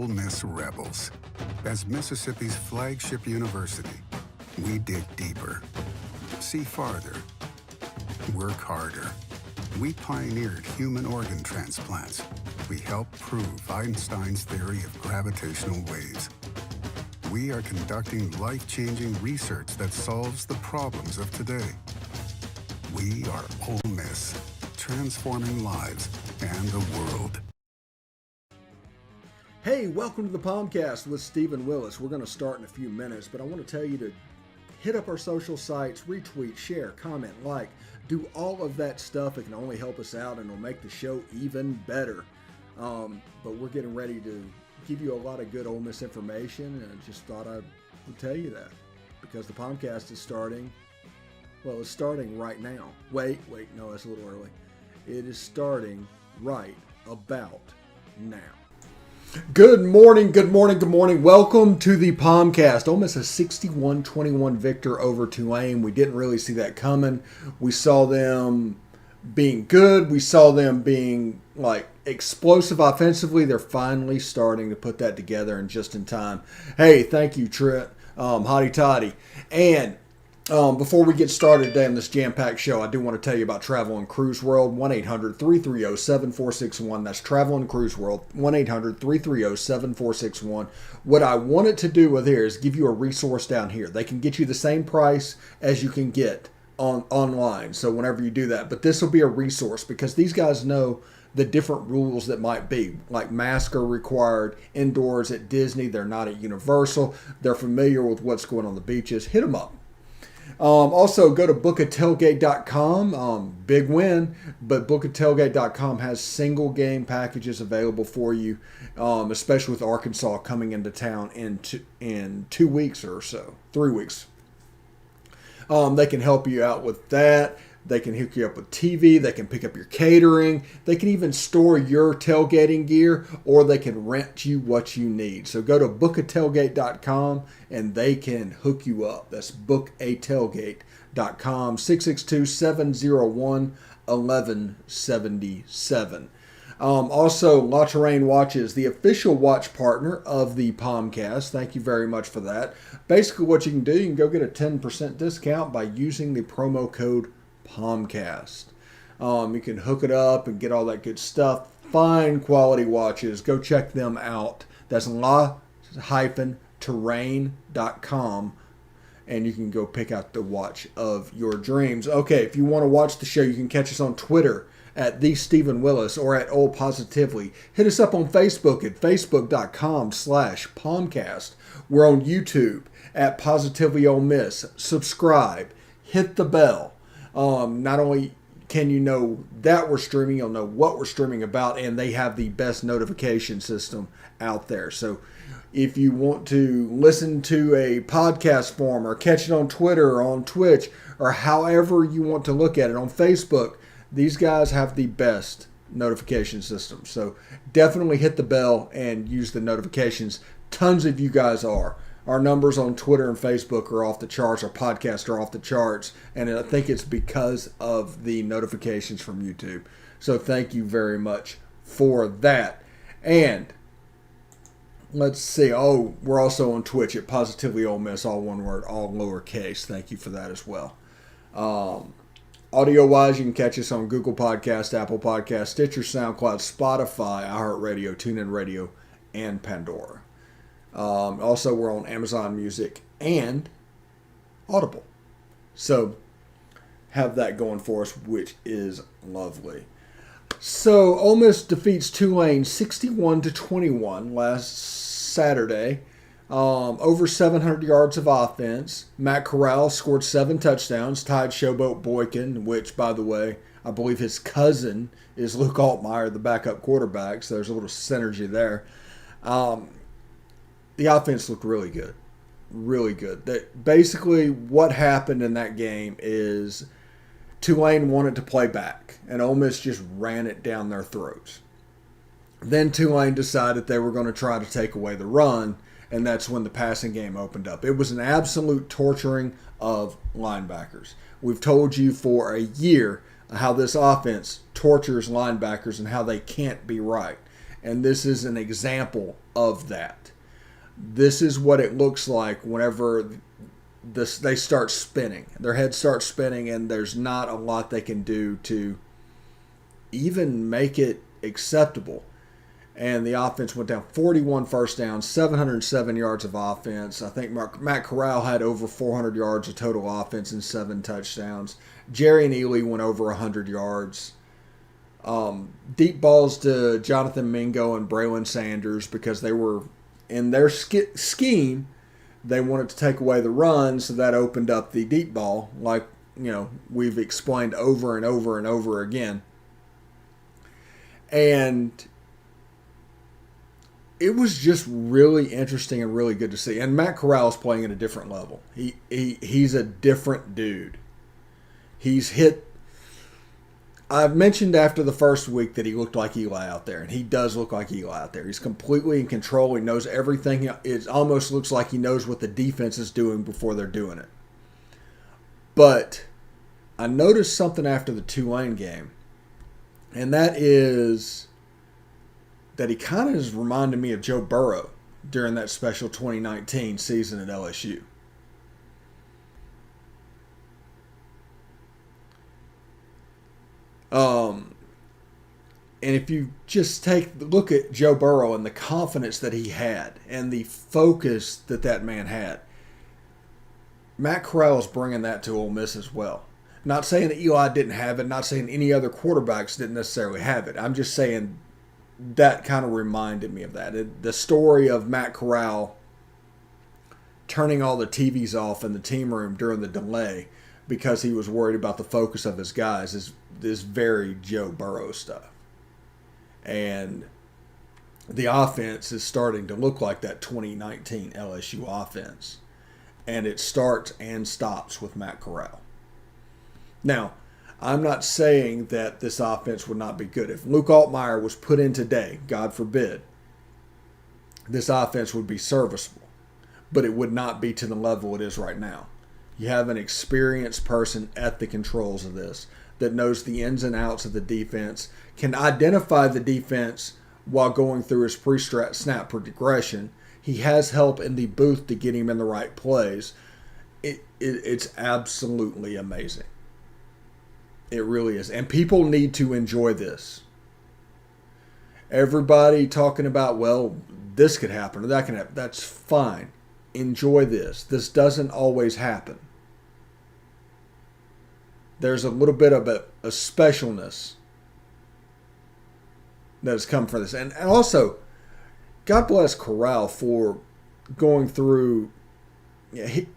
Ole Miss Rebels. As Mississippi's flagship university, we dig deeper, see farther, work harder. We pioneered human organ transplants. We helped prove Einstein's theory of gravitational waves. We are conducting life-changing research that solves the problems of today. We are Ole Miss, transforming lives and the world. Hey, welcome to the POMcast with Stephen Willis. We're going to start in a few minutes, but I want to tell you to hit up our social sites, retweet, share, comment, like, do all of that stuff. It can only help us out and it'll make the show even better. But we're getting ready to give you a lot of good Ole Miss information, and I just thought I would tell you that because the POMcast is starting. Well, it's starting right now. Wait, no, that's a little early. It is starting right about now. Good morning. Welcome to the POMcast. Ole Miss a 61-21 victor over Tulane. We didn't really see that coming. We saw them being good. We saw them being explosive offensively. They're finally starting to put that together and just in time. Hey, thank you, Trent. Hotty toddy. And before we get started today on this jam-packed show, I do want to tell you about Travel and Cruise World, 1-800-330-7461. That's Travel and Cruise World, 1-800-330-7461. What I wanted to do with here is give you a resource down here. They can get you the same price as you can get online, so whenever you do that. But this will be a resource because these guys know the different rules that might be. Like masks are required indoors at Disney. They're not at Universal. They're familiar with what's going on the beaches. Hit them up. Also, go to bookatailgate.com. Big win, but bookatailgate.com has single game packages available for you, especially with Arkansas coming into town in 2 weeks or so, 3 weeks. They can help you out with that. They can hook you up with TV. They can pick up your catering. They can even store your tailgating gear, or they can rent you what you need. So go to bookatailgate.com and they can hook you up. That's bookatailgate.com, 662-701-1177. Also, La Terrain Watches, the official watch partner of the POMcast. Thank you very much for that. Basically, what you can do, you can go get a 10% discount by using the promo code POMcast. You can hook it up and get all that good stuff. Fine quality watches. Go check them out. That's la-terrain.com, and you can go pick out the watch of your dreams. Okay, if you want to watch the show, you can catch us on Twitter at the Stephen Willis or at Old Positively. Hit us up on Facebook at facebook.com/POMcast. We're on YouTube at Positively Ole Miss. Subscribe. Hit the bell. Not only can you know that we're streaming, you'll know what we're streaming about, and they have the best notification system out there. So if you want to listen to a podcast form or catch it on Twitter or on Twitch or however you want to look at it on Facebook, these guys have the best notification system. So definitely hit the bell and use the notifications. Tons of you guys are. Our numbers on Twitter and Facebook are off the charts. Our podcasts are off the charts. And I think it's because of the notifications from YouTube. So thank you very much for that. And let's see. Oh, we're also on Twitch at Positively Ole Miss, all one word, all lowercase. Thank you for that as well. Audio-wise, you can catch us on Google Podcast, Apple Podcast, Stitcher, SoundCloud, Spotify, iHeartRadio, TuneIn Radio, and Pandora. Also, we're on Amazon Music and Audible. So, have that going for us, which is lovely. So, Ole Miss defeats Tulane 61-21 last Saturday. Over 700 yards of offense. Matt Corral scored 7 touchdowns, tied Showboat Boykin, which, by the way, I believe his cousin is Luke Altmaier, the backup quarterback. So, there's a little synergy there. The offense looked really good. Really good. Basically, what happened in that game is Tulane wanted to play back, and Ole Miss just ran it down their throats. Then Tulane decided they were going to try to take away the run, and that's when the passing game opened up. It was an absolute torturing of linebackers. We've told you for a year how this offense tortures linebackers and how they can't be right. And this is an example of that. This is what it looks like whenever they start spinning. Their head starts spinning, and there's not a lot they can do to even make it acceptable. And the offense went down 41 first downs, 707 yards of offense. I think Matt Corral had over 400 yards of total offense and 7 touchdowns. Jerry and Ely went over 100 yards. Deep balls to Jonathan Mingo and Braylon Sanders because they were in their scheme. They wanted to take away the run, so that opened up the deep ball, like we've explained over and over and over again. And it was just really interesting and really good to see. And Matt Corral is playing at a different level. He's a different dude. He's hit. I've mentioned after the first week that he looked like Eli out there, and he does look like Eli out there. He's completely in control. He knows everything. It almost looks like he knows what the defense is doing before they're doing it. But I noticed something after the Tulane game, and that is that he kind of has reminded me of Joe Burrow during that special 2019 season at LSU. And if you just take a look at Joe Burrow and the confidence that he had and the focus that man had, Matt Corral is bringing that to Ole Miss as well. Not saying that Eli didn't have it, not saying any other quarterbacks didn't necessarily have it. I'm just saying that kind of reminded me of that. The story of Matt Corral turning all the TVs off in the team room during the delay because he was worried about the focus of his guys is very Joe Burrow stuff. And the offense is starting to look like that 2019 LSU offense. And it starts and stops with Matt Corral. Now, I'm not saying that this offense would not be good. If Luke Altmaier was put in today, God forbid, this offense would be serviceable. But it would not be to the level it is right now. You have an experienced person at the controls of this that knows the ins and outs of the defense, can identify the defense while going through his pre-snap progression. He has help in the booth to get him in the right plays. It's absolutely amazing. It really is. And people need to enjoy this. Everybody talking about, well, this could happen or that can happen. That's fine. Enjoy this. This doesn't always happen. There's a little bit of a specialness that has come from this. And also, God bless Corral for going through.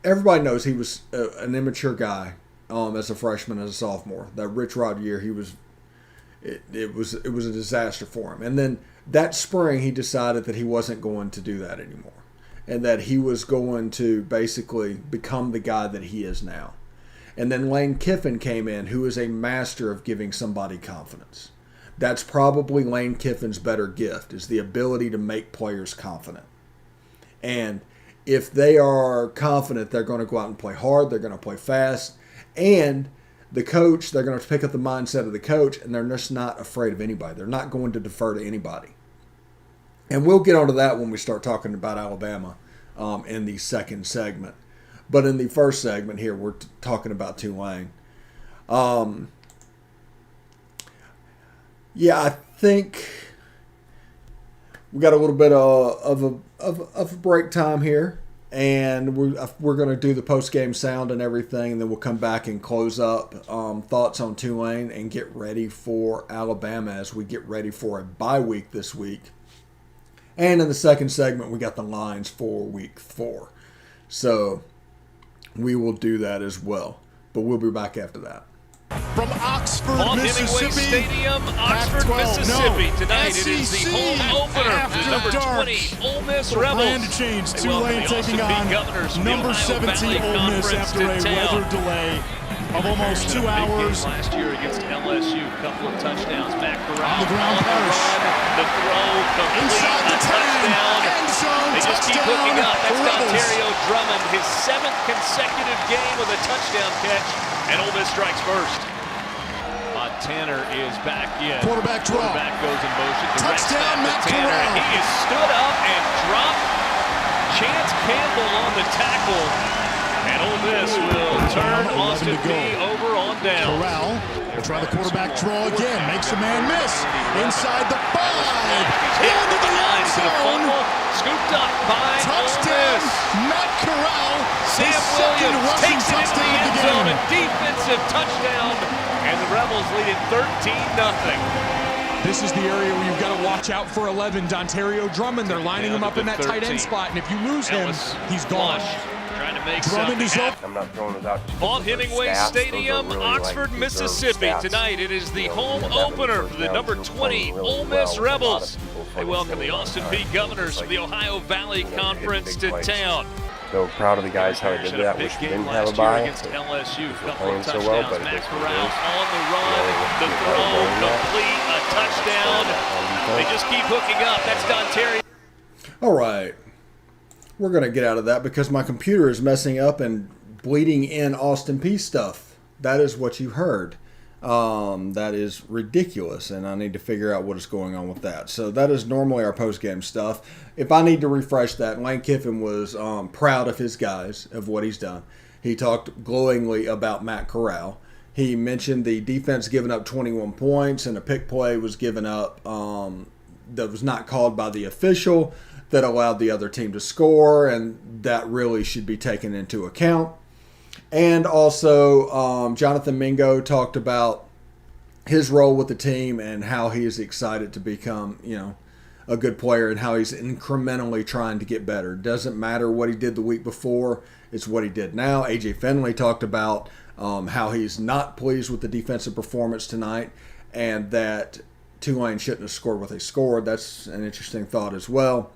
Everybody knows he was an immature guy as a freshman, as a sophomore. That Rich Rod year, it was a disaster for him. And then that spring, he decided that he wasn't going to do that anymore, and that he was going to basically become the guy that he is now. And then Lane Kiffin came in, who is a master of giving somebody confidence. That's probably Lane Kiffin's better gift, is the ability to make players confident. And if they are confident, they're going to go out and play hard, they're going to play fast, and the coach, they're going to pick up the mindset of the coach, and they're just not afraid of anybody. They're not going to defer to anybody. And we'll get onto that when we start talking about Alabama in the second segment. But in the first segment here, we're talking about Tulane. Yeah, I think we got a little bit of a break time here, and we're going to do the post-game sound and everything, and then we'll come back and close up thoughts on Tulane and get ready for Alabama as we get ready for a bye week this week. And in the second segment, we got the lines for week 4. So we will do that as well. But we'll be back after that. From Oxford, on Mississippi. Hemingway Stadium, Oxford, Mississippi. Tonight it is the home opener for the number 20 Ole Miss Rebels. Brand change. Tulane taking on number 17 Ole Miss after a weather delay of almost 2 hours. Last year against LSU, a couple of touchdowns. Matt Corral On the ground, Parrish. The throw complete, Inside the 10, touchdown. end zone, They just keep touchdown, hooking up. That's Rebels. Dontario Drummond, his 7th consecutive game with a touchdown catch, and Ole Miss strikes first. Tanner is back in. Quarterback draw. Quarterback goes in motion. Touchdown, Matt Tanner. Corral. He is stood up and dropped. Chance Campbell on the tackle. And Ole Miss will turn Austin Peay over on down. Corral will try the quarterback draw again. Makes a man miss. Inside the 5. Into the end zone. Scooped up by Touchdown, Ole Miss. Matt Corral. Sam Williams takes it into the end zone. A defensive touchdown. And the Rebels lead it 13-0. This is the area where you've got to watch out for 11. Dontario Drummond, they're lining him up in that tight end spot. And if you lose him, he's gone. Trying to make Drummond is up. I'm not throwing without Vaught Hemingway Stadium, really Oxford, Mississippi. Tonight it is the home opener for the number 20 Ole Miss Rebels. They welcome the Austin Peay Governors from the Ohio Valley Conference to town. So proud of the guys how they did that. Wish we didn't have a bye. Against LSU, We're playing so well, but it Matt is Corral what it is. on the run, the throw, complete, a touchdown. They just keep hooking up. That's Dontario. All right. We're going to get out of that because my computer is messing up and bleeding in Austin Peay stuff. That is what you heard. That is ridiculous, and I need to figure out what is going on with that. So that is normally our post-game stuff. If I need to refresh that, Lane Kiffin was proud of his guys, of what he's done. He talked glowingly about Matt Corral. He mentioned the defense giving up 21 points, and a pick play was given up that was not called by the official that allowed the other team to score, and that really should be taken into account. And also, Jonathan Mingo talked about his role with the team and how he is excited to become, a good player and how he's incrementally trying to get better. Doesn't matter what he did the week before, it's what he did now. AJ Finley talked about how he's not pleased with the defensive performance tonight and that Tulane shouldn't have scored what they scored. That's an interesting thought as well.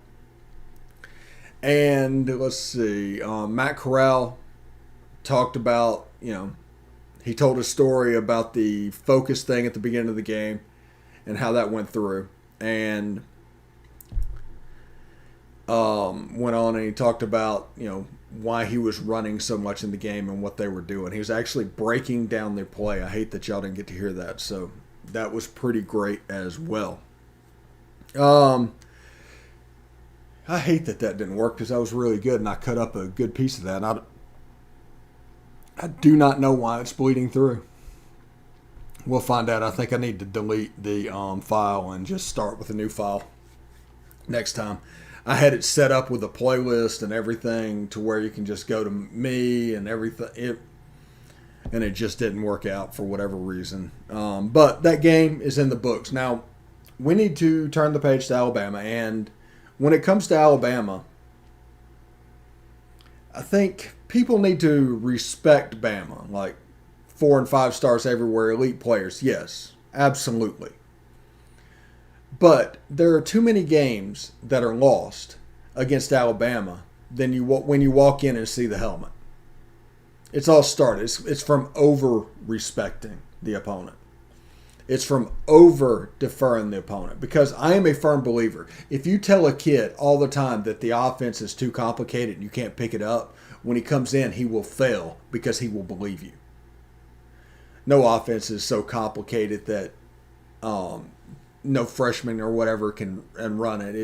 And let's see, Matt Corral talked about, he told a story about the focus thing at the beginning of the game and how that went through. And went on and he talked about, why he was running so much in the game and what they were doing. He was actually breaking down their play. I hate that y'all didn't get to hear that. So that was pretty great as well. I hate that didn't work because that was really good and I cut up a good piece of that. And I do not know why it's bleeding through. We'll find out. I think I need to delete the file and just start with a new file next time. I had it set up with a playlist and everything to where you can just go to me and everything. And it just didn't work out for whatever reason. But that game is in the books. Now, we need to turn the page to Alabama. And when it comes to Alabama, I think people need to respect Bama. Like 4 and 5 stars everywhere, elite players. Yes, absolutely. But there are too many games that are lost against Alabama when you walk in and see the helmet. It's all started. It's from over-respecting the opponent. It's from over-deferring the opponent. Because I am a firm believer. If you tell a kid all the time that the offense is too complicated and you can't pick it up, when he comes in, he will fail because he will believe you. No offense is so complicated that no freshman or whatever can run it.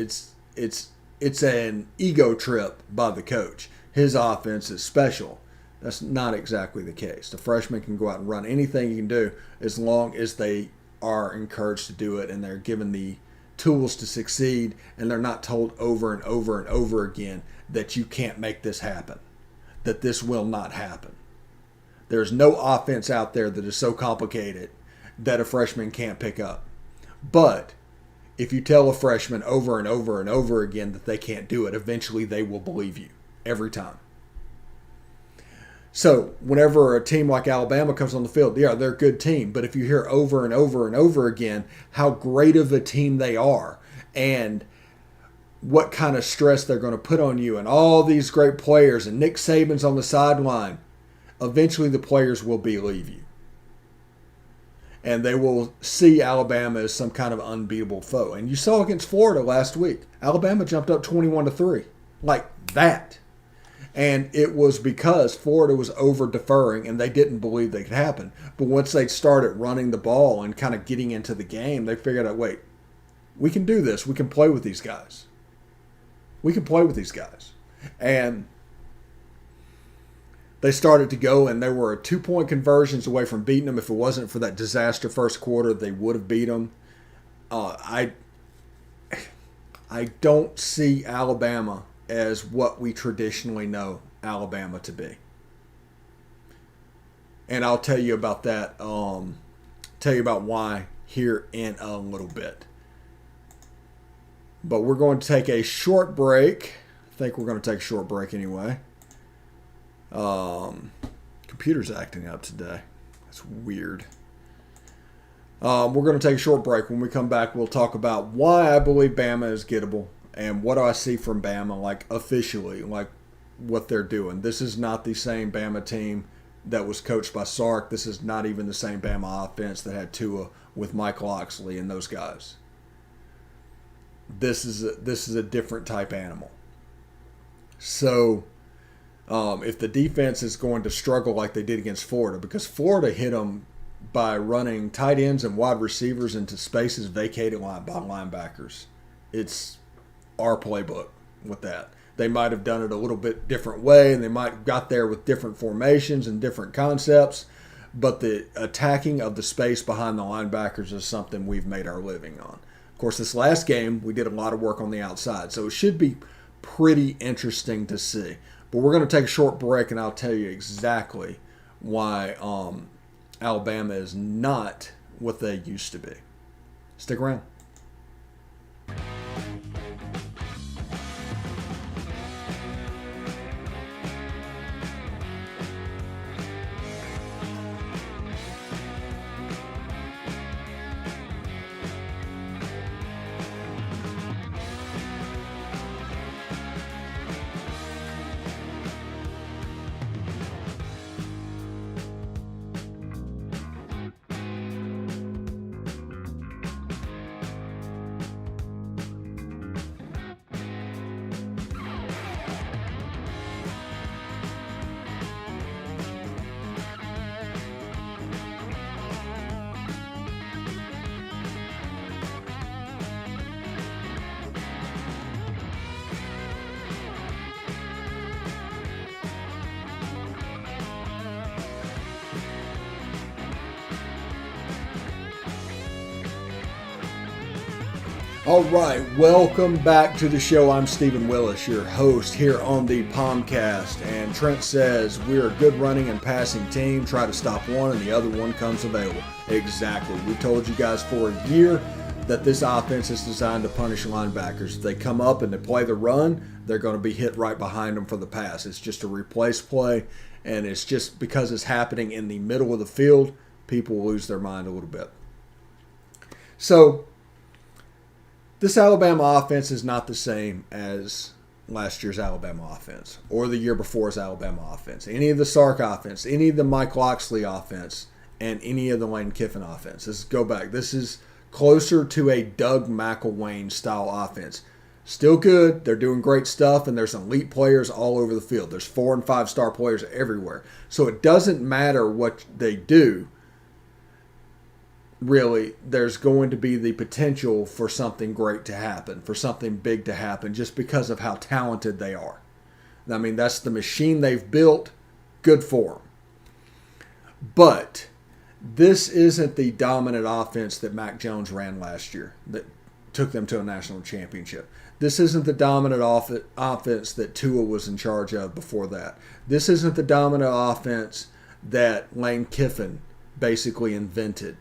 It's an ego trip by the coach. His offense is special. That's not exactly the case. The freshman can go out and run anything he can do as long as they are encouraged to do it and they're given the tools to succeed and they're not told over and over and over again that you can't make this happen, that this will not happen. There's no offense out there that is so complicated that a freshman can't pick up. But if you tell a freshman over and over and over again that they can't do it, eventually they will believe you every time. So whenever a team like Alabama comes on the field, yeah, they're a good team. But if you hear over and over and over again how great of a team they are and what kind of stress they're going to put on you and all these great players and Nick Saban's on the sideline, eventually the players will believe you. And they will see Alabama as some kind of unbeatable foe. And you saw against Florida last week. Alabama jumped up 21-3. Like that. And it was because Florida was over-deferring and they didn't believe they could happen. But once they started running the ball and kind of getting into the game, they figured out, wait, we can do this. We can play with these guys. We can play with these guys. And they started to go, and they were 2-point conversions away from beating them. If it wasn't for that disaster first quarter, they would have beat them. I don't see Alabama as what we traditionally know Alabama to be. And I'll tell you about that, tell you about why here in a little bit. But we're going to take a short break. I think we're going to take a short break anyway. Computer's acting up today. That's weird. We're going to take a short break. When we come back, we'll talk about why I believe Bama is gettable and what do I see from Bama, like officially, like what they're doing. This is not the same Bama team that was coached by Sark. This is not even the same Bama offense that had Tua with Mike Loxley and those guys. This is a different type animal. So if the defense is going to struggle like they did against Florida, because Florida hit them by running tight ends and wide receivers into spaces vacated by linebackers. It's our playbook with that. They might have done it a little bit different way, and they might have got there with different formations and different concepts, but the attacking of the space behind the linebackers is something we've made our living on. Of course, this last game, we did a lot of work on the outside, so it should be pretty interesting to see. But we're going to take a short break, and I'll tell you exactly why Alabama is not what they used to be. Stick around. All right, welcome back to the show. I'm Stephen Willis, your host here on the POMcast. And Trent says, we're a good running and passing team. Try to stop one and the other one comes available. Exactly. We told you guys for a year that this offense is designed to punish linebackers. If they come up and they play the run, they're going to be hit right behind them for the pass. It's just a replace play, and it's just because it's happening in the middle of the field, people lose their mind a little bit. So this Alabama offense is not the same as last year's Alabama offense or the year before's Alabama offense, any of the Sark offense, any of the Mike Loxley offense, and any of the Lane Kiffin offense. Let's go back. This is closer to a Doug McElwain style offense. Still good. They're doing great stuff, and there's elite players all over the field. There's 4- and 5-star players everywhere. So it doesn't matter what they do. Really, there's going to be the potential for something great to happen, for something big to happen, just because of how talented they are. I mean, that's the machine they've built. Good for them. But this isn't the dominant offense that Mac Jones ran last year that took them to a national championship. This isn't the dominant offense that Tua was in charge of before that. This isn't the dominant offense that Lane Kiffin basically invented,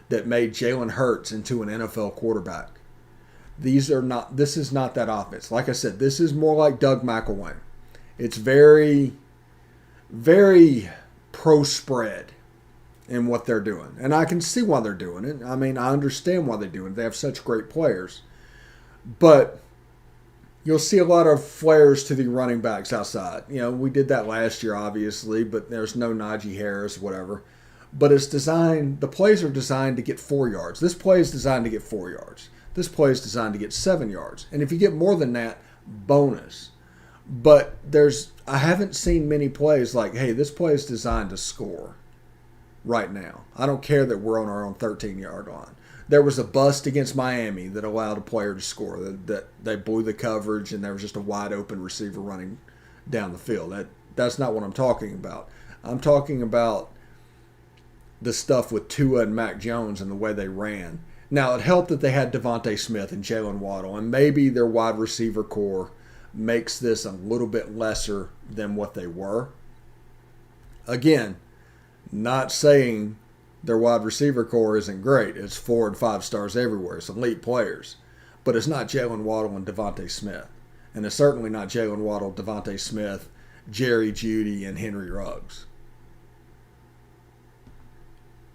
that made Jalen Hurts into an NFL quarterback. This is not that offense. Like I said, this is more like Doug McElwain. It's very, very pro-spread in what they're doing. And I can see why they're doing it. I mean, I understand why they're doing it. They have such great players. But you'll see a lot of flares to the running backs outside. You know, we did that last year, obviously, but there's no Najee Harris, whatever. But it's designed, the plays are designed to get 4 yards. This play is designed to get 4 yards. This play is designed to get 7 yards. And if you get more than that, bonus. But I haven't seen many plays like, hey, this play is designed to score right now. I don't care that we're on our own 13-yard line. There was a bust against Miami that allowed a player to score. That they blew the coverage and there was just a wide open receiver running down the field. That's not what I'm talking about. I'm talking about the stuff with Tua and Mac Jones and the way they ran. Now, it helped that they had Devontae Smith and Jalen Waddle, and maybe their wide receiver core makes this a little bit lesser than what they were. Again, not saying their wide receiver core isn't great. It's 4 and 5 stars everywhere. It's elite players. But it's not Jalen Waddle and Devontae Smith. And it's certainly not Jalen Waddle, Devontae Smith, Jerry Jeudy, and Henry Ruggs.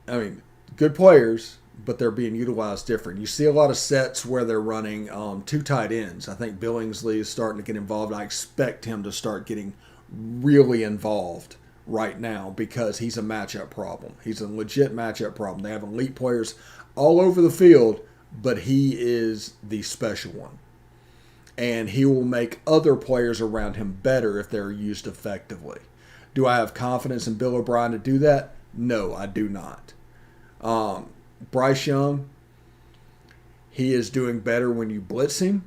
I mean, good players, but they're being utilized different. You see a lot of sets where they're running 2 tight ends. I think Billingsley is starting to get involved. I expect him to start getting really involved right now because he's a matchup problem. He's a legit matchup problem. They have elite players all over the field, but he is the special one. And he will make other players around him better if they're used effectively. Do I have confidence in Bill O'Brien to do that? No, I do not. Bryce Young, he is doing better when you blitz him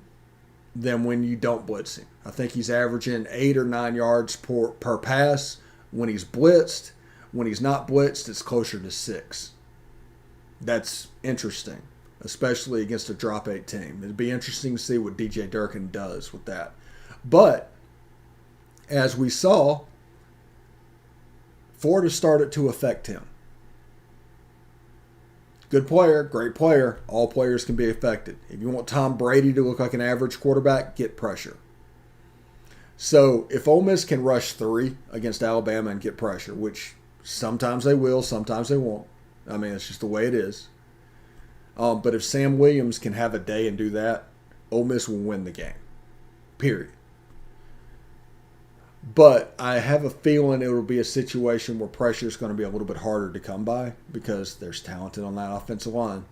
than when you don't blitz him. I think he's averaging 8 or 9 yards per pass when he's blitzed. When he's not blitzed, it's closer to 6. That's interesting, especially against a drop 8 team. It'd be interesting to see what DJ Durkin does with that. But as we saw, Florida started to affect him. Good player, great player. All players can be affected. If you want Tom Brady to look like an average quarterback, get pressure. So if Ole Miss can rush 3 against Alabama and get pressure, which sometimes they will, sometimes they won't. I mean, it's just the way it is. But if Sam Williams can have a day and do that, Ole Miss will win the game. Period. But I have a feeling it will be a situation where pressure is going to be a little bit harder to come by because there's talent on that offensive line.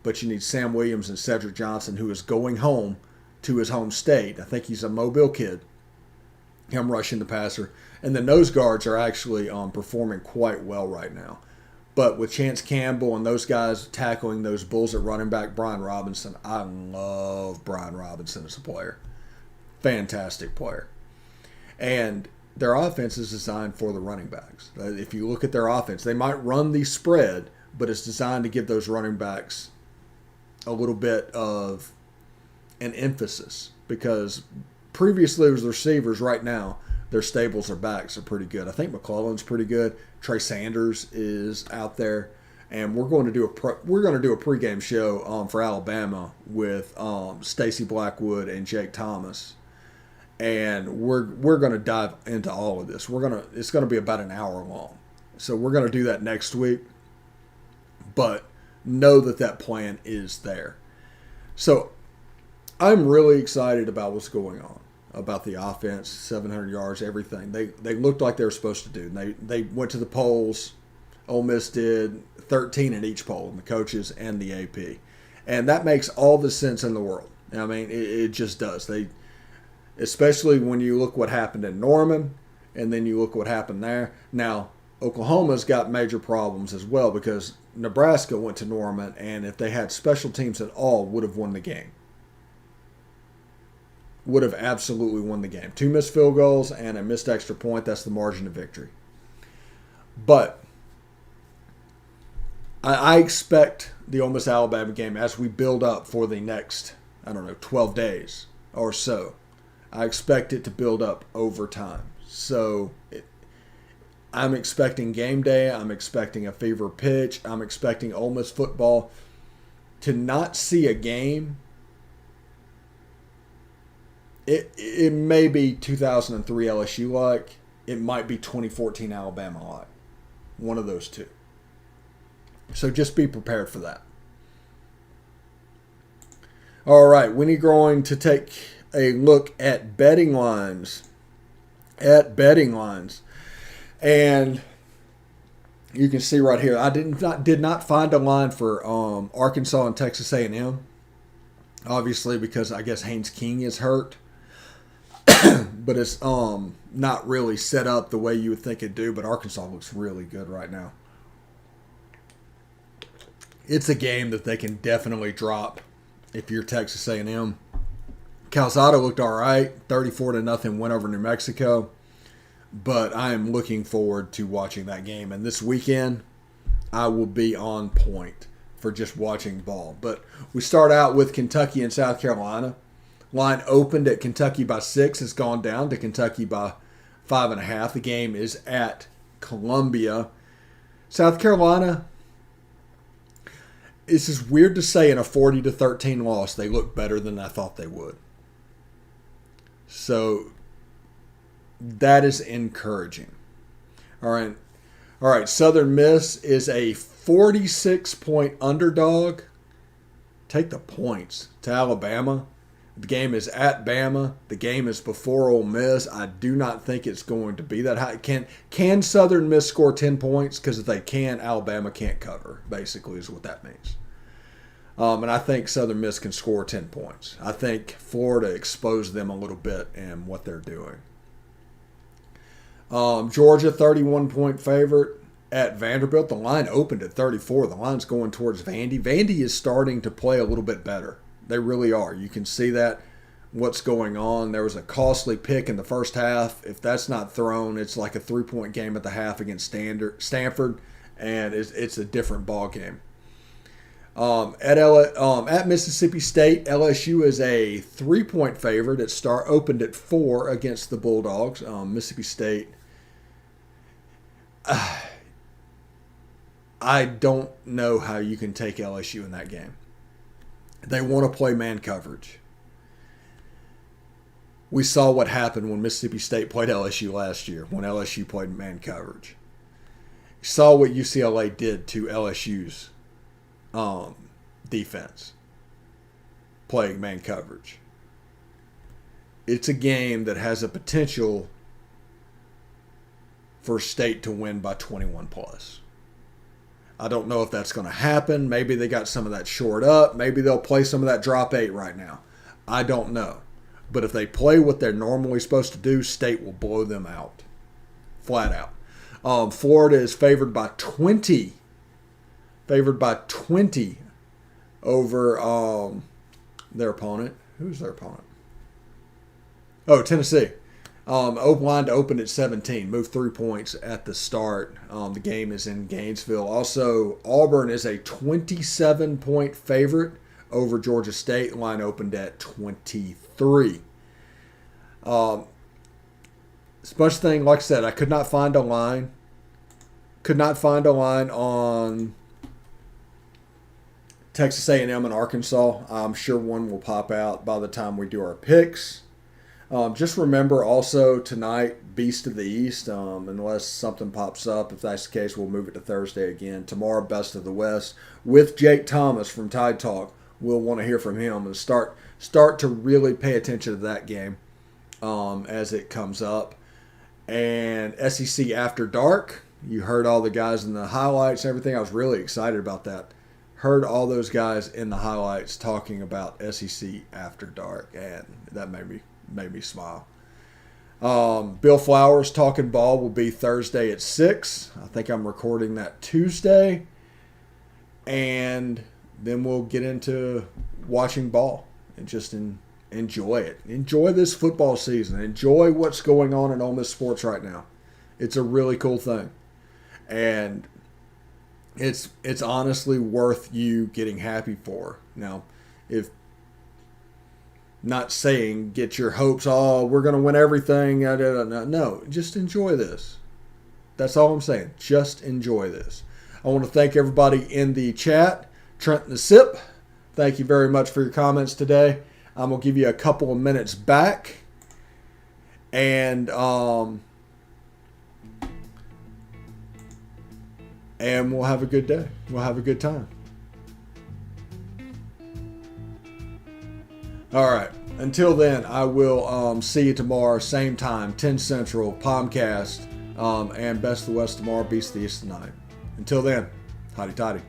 But you need Sam Williams and Cedric Johnson, who is going home to his home state. I think he's a Mobile kid. Him rushing the passer. And the nose guards are actually performing quite well right now. But with Chance Campbell and those guys tackling those bulls at running back, Brian Robinson, I love Brian Robinson as a player. Fantastic player. And their offense is designed for the running backs. If you look at their offense, they might run the spread, but it's designed to give those running backs a little bit of an emphasis because previously it was the receivers. Right now, their stables or backs are pretty good. I think McClellan's pretty good. Trey Sanders is out there, and we're going to do a pregame show for Alabama with Stacey Blackwood and Jake Thomas. And we're going to dive into all of this. It's going to be about an hour long. So we're going to do that next week. But know that plan is there. So I'm really excited about what's going on, about the offense, 700 yards, everything. They looked like they were supposed to do. They went to the polls. Ole Miss did 13 in each poll, the coaches and the AP. And that makes all the sense in the world. I mean, it just does. Especially when you look what happened in Norman, and then you look what happened there. Now, Oklahoma's got major problems as well because Nebraska went to Norman, and if they had special teams at all, would have won the game. Would have absolutely won the game. 2 missed field goals and a missed extra point. That's the margin of victory. But I expect the Ole Miss Alabama game as we build up for the next, 12 days or so. I expect it to build up over time. So I'm expecting game day. I'm expecting a fever pitch. I'm expecting Ole Miss football to not see a game. It may be 2003 LSU like. It might be 2014 Alabama like. One of those two. So just be prepared for that. All right, we're going to take a look at betting lines. And you can see right here, I did not find a line for Arkansas and Texas A&M. Obviously, because I guess Haynes King is hurt. but it's not really set up the way you would think it'd do. But Arkansas looks really good right now. It's a game that they can definitely drop if you're Texas A&M. Calzada looked all right, 34-0 win over New Mexico. But I am looking forward to watching that game. And this weekend, I will be on point for just watching ball. But we start out with Kentucky and South Carolina. Line opened at Kentucky by 6. It's gone down to Kentucky by 5.5. The game is at Columbia. South Carolina, this is weird to say, in a 40-13 loss, they look better than I thought they would. So that is encouraging. All right. Southern Miss is a 46-point underdog. Take the points to Alabama. The game is at Bama. The game is before Ole Miss. I do not think it's going to be that high. Can Southern Miss score 10 points? Because if they can, Alabama can't cover, basically, is what that means. And I think Southern Miss can score 10 points. I think Florida exposed them a little bit in what they're doing. Georgia, 31-point favorite at Vanderbilt. The line opened at 34. The line's going towards Vandy. Vandy is starting to play a little bit better. They really are. You can see that, what's going on. There was a costly pick in the first half. If that's not thrown, it's like a 3-point game at the half against Stanford, and it's a different ball game. At Mississippi State, LSU is a 3-point favorite. It opened at 4 against the Bulldogs. Mississippi State, I don't know how you can take LSU in that game. They want to play man coverage. We saw what happened when Mississippi State played LSU last year, when LSU played man coverage. You saw what UCLA did to LSU's defense, playing man coverage. It's a game that has a potential for State to win by 21 plus. I don't know if that's going to happen. Maybe they got some of that shored up. Maybe they'll play some of that drop 8 right now. I don't know. But if they play what they're normally supposed to do, State will blow them out. Flat out. Florida is favored by 20. Favored by 20 over their opponent. Who's their opponent? Oh, Tennessee. Line opened at 17. Moved 3 points at the start. The game is in Gainesville. Also, Auburn is a 27-point favorite over Georgia State. Line opened at 23. It's much thing, like I said, I could not find a line. Could not find a line on Texas A&M and Arkansas. I'm sure one will pop out by the time we do our picks. Just remember also tonight, Beast of the East, unless something pops up. If that's the case, we'll move it to Thursday again. Tomorrow, Best of the West with Jake Thomas from Tide Talk. We'll want to hear from him and start to really pay attention to that game as it comes up. And SEC After Dark, you heard all the guys in the highlights and everything. I was really excited about that. Heard all those guys in the highlights talking about SEC After Dark, and that made me smile. Bill Flowers Talking Ball will be Thursday at 6. I think I'm recording that Tuesday. And then we'll get into watching ball and just enjoy it. Enjoy this football season. Enjoy what's going on in Ole Miss sports right now. It's a really cool thing. And it's honestly worth you getting happy for. Now, if not saying get your hopes, we're going to win everything. No, just enjoy this. That's all I'm saying. Just enjoy this. I want to thank everybody in the chat. Trent the Sip, thank you very much for your comments today. I'm going to give you a couple of minutes back. And we'll have a good day. We'll have a good time. All right. Until then, I will see you tomorrow, same time, 10 Central, POMcast, and Best of the West tomorrow, Beast of the East tonight. Until then, hotty toddy.